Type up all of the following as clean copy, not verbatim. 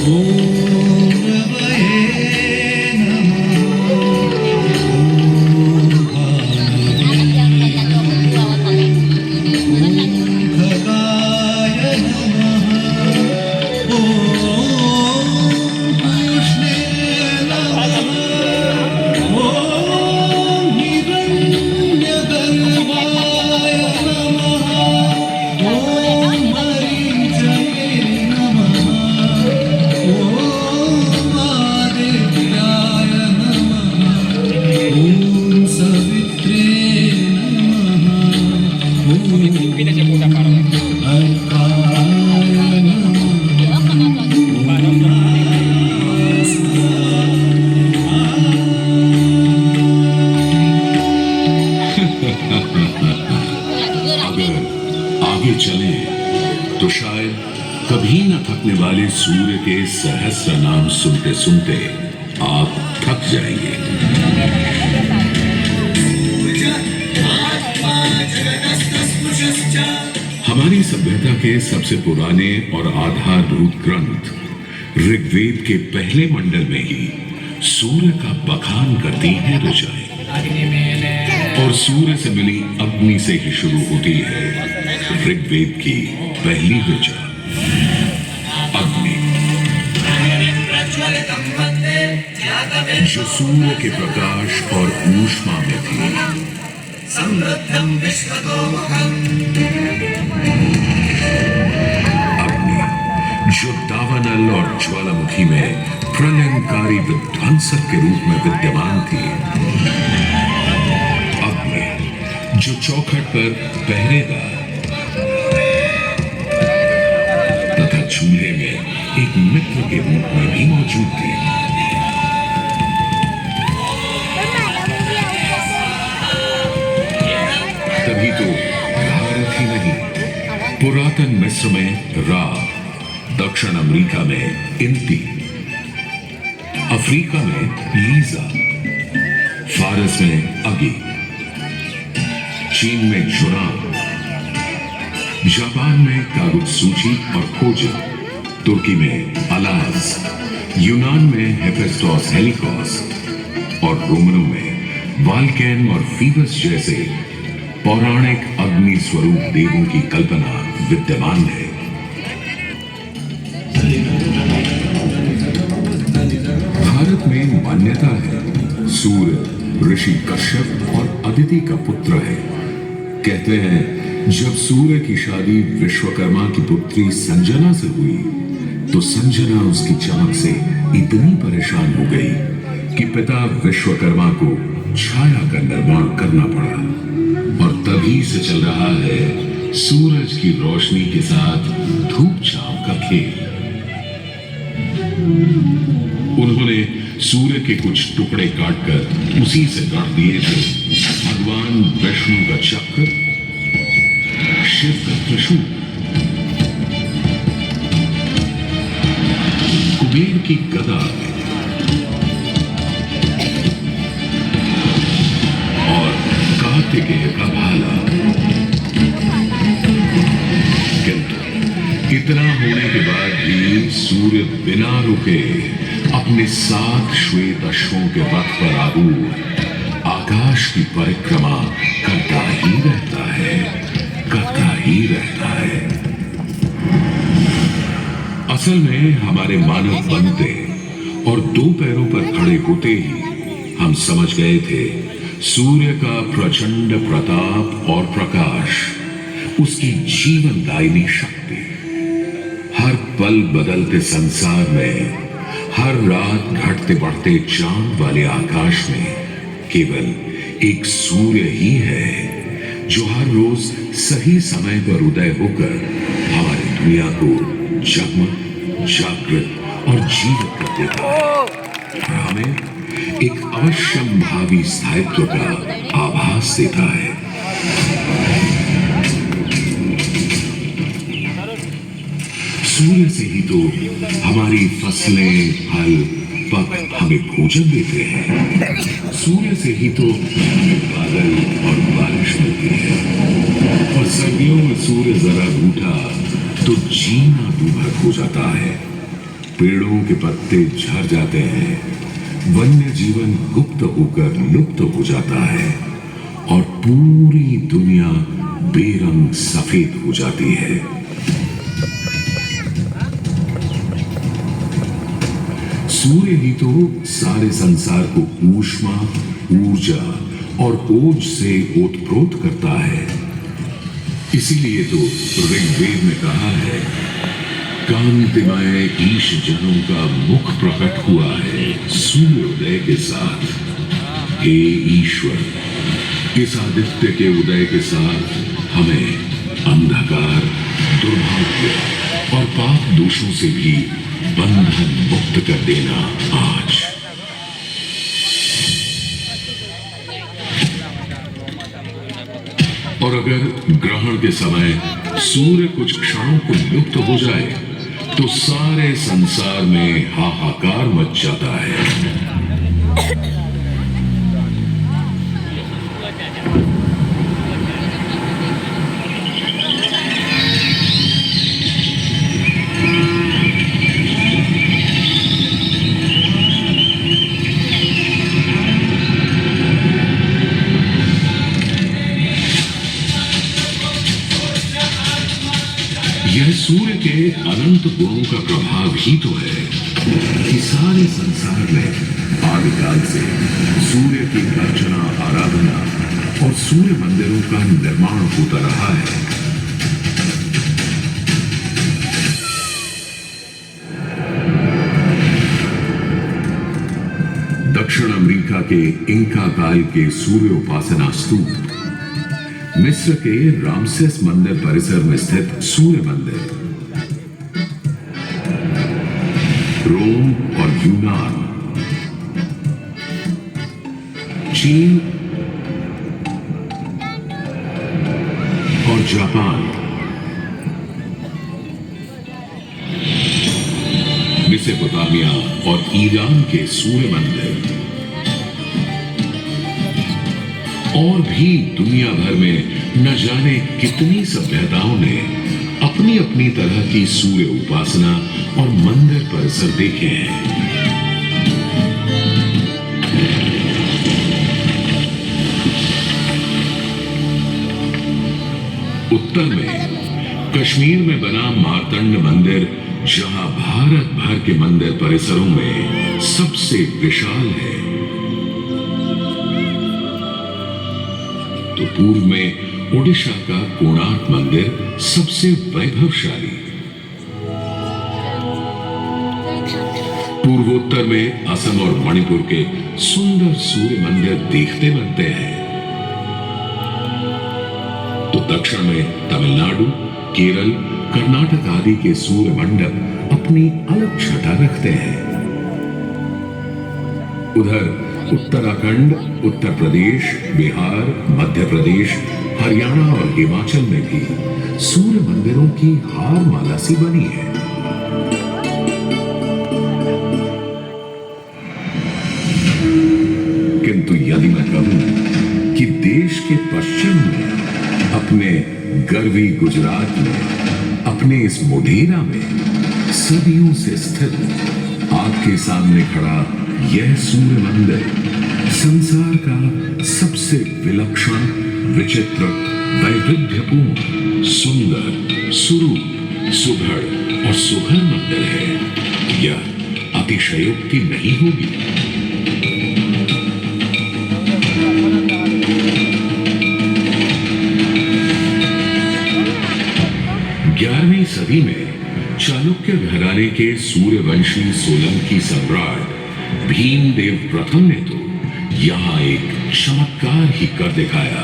ओम रवये आगे चले तो शायद कभी न थकने वाले सूर्य के सहस्र नाम सुनते सुनते आप थक जाएंगे। हमारी सभ्यता के सबसे पुराने और आधारभूत ग्रंथ ऋग्वेद के पहले मंडल में ही सूर्य का बखान करती है ऋचाएं, और सूर्य से मिली अग्नि से ही शुरू होती है ऋग्वेद की पहली ऋचा अग्नि, जो सूर्य के प्रकाश और ऊष्मा में थी। अग्नि, जो दावानल और ज्वालामुखी में प्रलयंकारी विध्वंसक के रूप में विद्यमान थी। अग्नि, जो चौखट पर पहरेदार तथा चूल्हे में एक मित्र के रूप में भी मौजूद थी। तभी तो भारत ही नहीं, पुरातन मिस्र में रा, दक्षिण अमेरिका में इंती, अफ्रीका में लीजा, फारस में अगी, चीन में जुरान, जापान में कागुत्सूची और खोजी, तुर्की में अलाज, यूनान में हेफेस्टोस हेलिकोस और रोमनों में वाल्केन और फीबस जैसे पौराणिक अग्नि स्वरूप देवों की कल्पना विद्यमान है। भारत में मान्यता है सूर्य ऋषि कश्यप और अदिति का पुत्र है। कहते हैं जब सूर्य की शादी विश्वकर्मा की पुत्री संजना से हुई तो संजना उसकी चमक से इतनी परेशान हो गई कि पिता विश्वकर्मा को छाया का निर्माण करना पड़ा, और तभी से चल रहा है सूरज की रोशनी के साथ धूप छांव का खेल। उन्होंने सूर्य के कुछ टुकड़े काटकर उसी से गढ़ दिए थे भगवान विष्णु का चक्र, शिव का त्रिशूल, कुबेर की गदा और कार्तिकेय का भाला। किंतु इतना होने के बाद भी सूर्य बिना रुके अपने 7 श्वेत अश्वों के रथ पर आरूढ़ आकाश की परिक्रमा करता ही रहता है, करता ही रहता है। असल में हमारे मानव बनते और 2 पैरों पर खड़े होते ही हम समझ गए थे सूर्य का प्रचंड प्रताप और प्रकाश, उसकी जीवनदायिनी शक्ति हर पल बदलते संसार में, हर रात घटते बढ़ते चांद वाले आकाश में केवल एक सूर्य ही है जो हर रोज सही समय पर उदय होकर हमारी दुनिया को जगमग, जागृत और जीवित कर देता है और हमें एक अवश्यम भावी स्थायित्व का आभास देता है। सूर्य से ही तो हमारी फसलें, फल, पक हमें भोजन देते हैं। सूर्य से ही तो हमें बादल और बारिश मिलती है, और सर्दियों में सूर्य जरा रूठा तो जीना दूभर हो जाता है। पेड़ों के पत्ते झड़ जाते हैं, वन्य जीवन गुप्त होकर लुप्त हो जाता है और पूरी दुनिया बेरंग सफेद हो जाती है। सूर्य ही तो सारे संसार को ऊष्मा, ऊर्जा और ओज से ओतप्रोत करता है। इसीलिए तो ऋग्वेद में कहा है, कांतिमय ईश जनों का मुख प्रकट हुआ है सूर्योदय के साथ। हे ईश्वर, इस आदित्य के उदय के साथ हमें अंधकार, दुर्भाग्य और पाप दोषों से भी बंधन मुक्त कर देना आज। और अगर ग्रहण के समय सूर्य कुछ क्षणों को लुप्त हो जाए तो सारे संसार में हाहाकार मच जाता है। यह सूर्य के अनंत गुणों का प्रभाव ही तो है कि सारे संसार में आदिकाल से सूर्य की अर्चना, आराधना और सूर्य मंदिरों का निर्माण होता रहा है। दक्षिण अमेरिका के इंका काल के सूर्य उपासना स्तूप, मिस्र के रामसेस मंदिर परिसर में स्थित सूर्य मंदिर, रोम और यूनान, चीन और जापान, मेसोपोटामिया और ईरान के सूर्य मंदिर और भी दुनिया भर में न जाने कितनी सभ्यताओं ने अपनी अपनी तरह की सूर्य उपासना और मंदिर परिसर देखे हैं। उत्तर में कश्मीर में बना मार्तंड मंदिर, जहां भारत भर के मंदिर परिसरों में सबसे विशाल है, तो पूर्व में ओडिशा का कोणार्क मंदिर सबसे वैभवशाली, पूर्वोत्तर में असम और मणिपुर के सुंदर सूर्य मंदिर देखते बनते हैं, तो दक्षिण में तमिलनाडु, केरल, कर्नाटक आदि के सूर्य मंडप अपनी अलग छटा रखते हैं। उधर उत्तराखंड, उत्तर प्रदेश, बिहार, मध्य प्रदेश, हरियाणा और हिमाचल में भी सूर्य मंदिरों की हार माला सी बनी है। किंतु यदि मैं कहूं कि देश के पश्चिम में, अपने गर्वी गुजरात में, अपने इस मोढेरा में सदियों से स्थित आपके सामने खड़ा यह सूर्य मंदिर संसार का सबसे विलक्षण, विचित्र, वैविध्यपूर्ण, सुंदर, सुरूप, सुघड़ और सुघर मंदिर है, यह अतिशयोक्ति नहीं होगी। 11वीं सदी में चालुक्य घराने के सूर्यवंशी सोलंकी सम्राट भीमदेव प्रथम ने तो यहां एक चमत्कार ही कर दिखाया।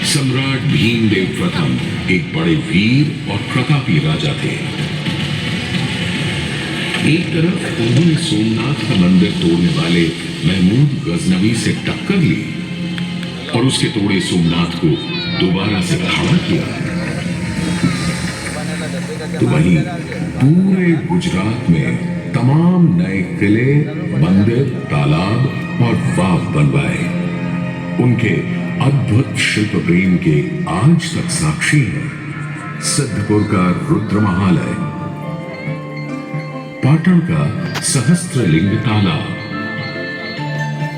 सम्राट भीमदेव प्रथम एक बड़े वीर और प्रतापी राजा थे। एक तरफ उन्होंने सोमनाथ का मंदिर तोड़ने वाले महमूद गजनवी से टक्कर ली और उसके तोड़े सोमनाथ को दोबारा से खड़ा किया, तो वहीं पूरे गुजरात में तमाम नए किले, मंदिर, तालाब और बाग बनवाए। उनके अद्भुत शिल्प प्रेम के आज तक साक्षी हैं सिद्धपुर का रुद्र महालय, पाटन का सहस्त्रलिंग तालाब,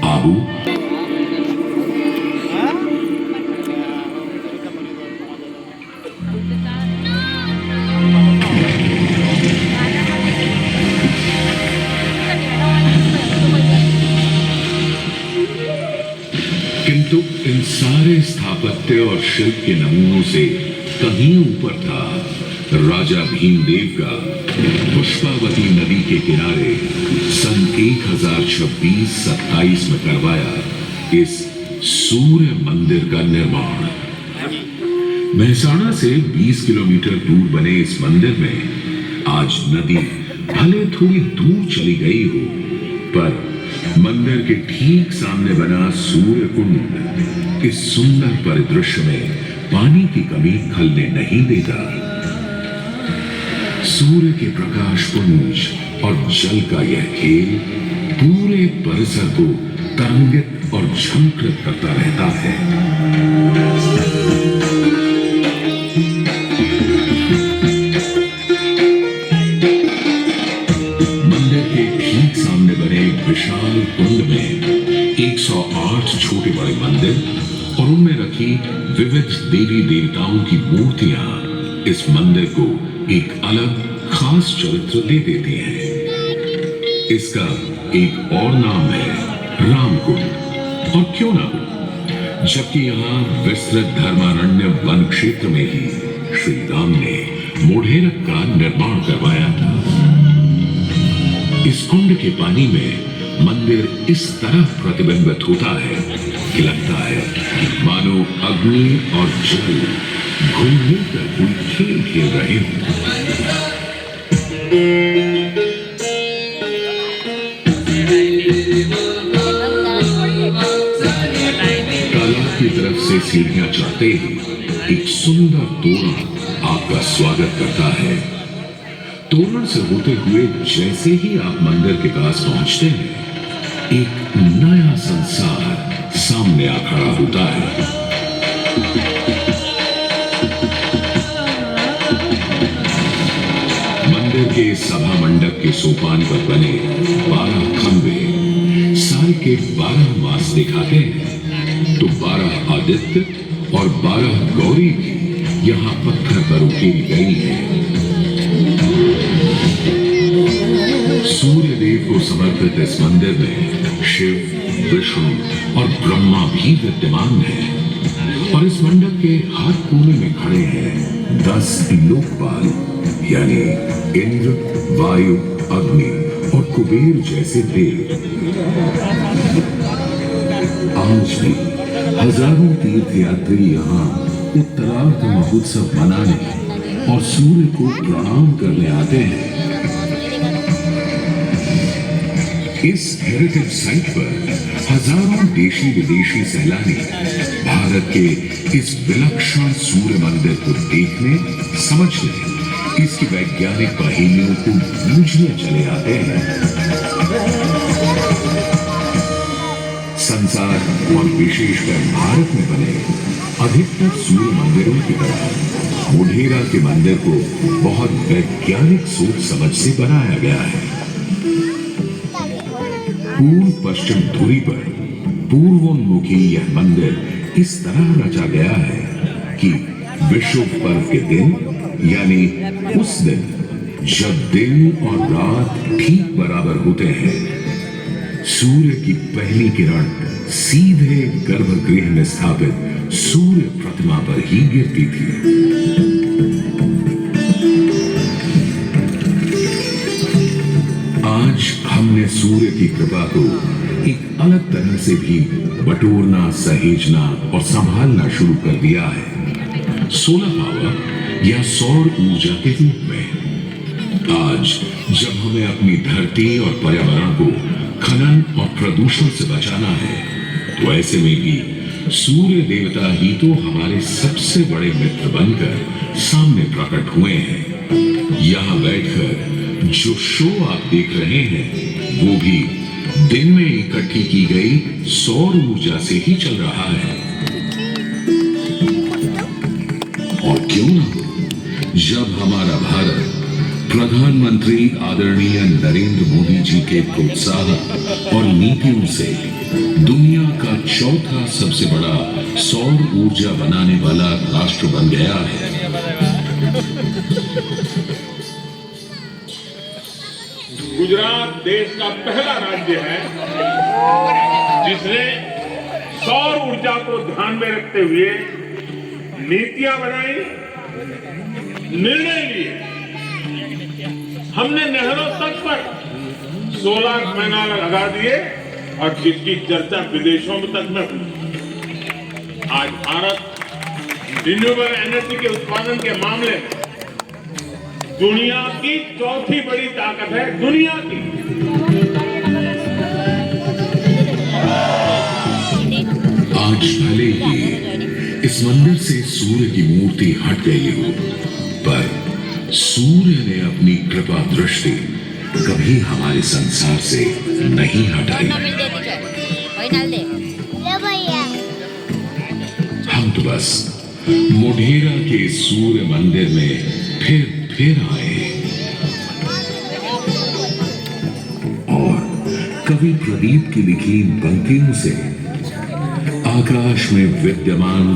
आबू किंतु इन सारे स्थापत्य और शिल्प के नमूनों से कहीं ऊपर था राजा भीमदेव का पुष्पावती नदी के किनारे सन 1026-27 में करवाया इस सूर्य मंदिर का निर्माण। मेहसाणा से 20 किलोमीटर दूर बने इस मंदिर में आज नदी भले थोड़ी दूर चली गई हो, पर मंदिर के ठीक सामने बना सूर्य कुंड इस सुंदर परिदृश्य में पानी की कमी खलने नहीं देता। सूर्य के प्रकाश पुंज और जल का यह खेल पूरे परिसर को तरंगित और झंकृत करता रहता है। मंदिर के ठीक सामने बने विशाल कुंड में 108 छोटे बड़े मंदिर और उनमें रखी विविध देवी देवताओं की मूर्तियां इस मंदिर को एक अलग खास चरित्र दे देती हैं। इसका एक और नाम है रामकुंड, और क्यों ना हो, जबकि यहाँ विस्तृत धर्मारण्य वन क्षेत्र में ही श्री राम ने मोढेरक का निर्माण करवाया था। इस कुंड के पानी में मंदिर इस तरह प्रतिबिंबित होता है कि लगता है मानो अग्नि और जल घुल मिलकर कोई खेल खेल रहे हों। तालाब की तरफ से सीढ़ियां चढ़ते ही एक सुंदर तोरण आपका स्वागत करता है। तोरण से होते हुए जैसे ही आप मंदिर के पास पहुंचते हैं, एक नया संसार सामने आ खड़ा होता है। मंदिर के सभा मंडप के सोपान पर बने 12 खंबे साल के 12 मास दिखाते हैं, तो 12 आदित्य और 12 गौरी भी यहाँ पत्थर पर उकेरी गई है। सूर्य देव को समर्पित इस मंदिर में शिव, विष्णु और ब्रह्मा भी विद्यमान है, और इस मंडप के हर कोने में खड़े हैं 10 लोकपाल, यानी इंद्र, वायु, अग्नि और कुबेर जैसे देव। आज भी हजारों तीर्थयात्री यहाँ उत्तरार्ध महोत्सव मनाने और सूर्य को प्रणाम करने आते हैं। इस हेरिटेज साइट पर हजारों देशी विदेशी सैलानी भारत के इस विलक्षण सूर्य मंदिर को देखने, समझने, इसकी वैज्ञानिक पहेलियों को बूझने चले आते हैं। संसार और विशेषकर भारत में बने अधिकतर सूर्य मंदिरों की तरह मोढेरा के मंदिर को बहुत वैज्ञानिक सोच समझ से बनाया गया है। पूर्व पश्चिम धुरी पर पूर्वोन्मुखी यह मंदिर इस तरह रचा गया है कि विषुव पर्व के दिन, यानी उस दिन जब दिन और रात ठीक बराबर होते हैं, सूर्य की पहली किरण सीधे गर्भगृह में स्थापित सूर्य प्रतिमा पर ही गिरती थी। आज हमने सूर्य की कृपा को एक अलग तरह से भी बटोरना, सहेजना और संभालना शुरू कर दिया है। सोलर पावर या सौर ऊर्जा के रूप में आज जब हमें अपनी धरती और पर्यावरण को खनन और प्रदूषण से बचाना है, तो ऐसे में भी सूर्य देवता ही तो हमारे सबसे बड़े मित्र बनकर सामने प्रकट हुए हैं। यहाँ बैठकर जो शो आप देख रहे हैं, वो भी दिन में इकट्ठी की गई सौर ऊर्जा से ही चल रहा है। और क्यों ना हो, जब हमारा भारत प्रधानमंत्री आदरणीय नरेंद्र मोदी जी के प्रोत्साहन और नीतियों से दुनिया का चौथा सबसे बड़ा सौर ऊर्जा बनाने वाला राष्ट्र बन गया है। गुजरात देश का पहला राज्य है जिसने सौर ऊर्जा को ध्यान में रखते हुए नीतियां बनाई, निर्णय लिए। हमने नहरों तक पर सोलर पैनल लगा दिए और जिसकी चर्चा विदेशों में तक में हुई। आज भारत रिन्यूएबल एनर्जी के उत्पादन के मामले में दुनिया की चौथी बड़ी ताकत है, दुनिया की। आज भले ही इस मंदिर से सूर्य की मूर्ति हट गई हो, पर सूर्य ने अपनी कृपा दृष्टि कभी हमारे संसार से नहीं हटाई। हम तो बस मोढेरा के सूर्य मंदिर में फिर आए और कवि प्रदीप की लिखी पंक्तियों से आकाश में विद्यमान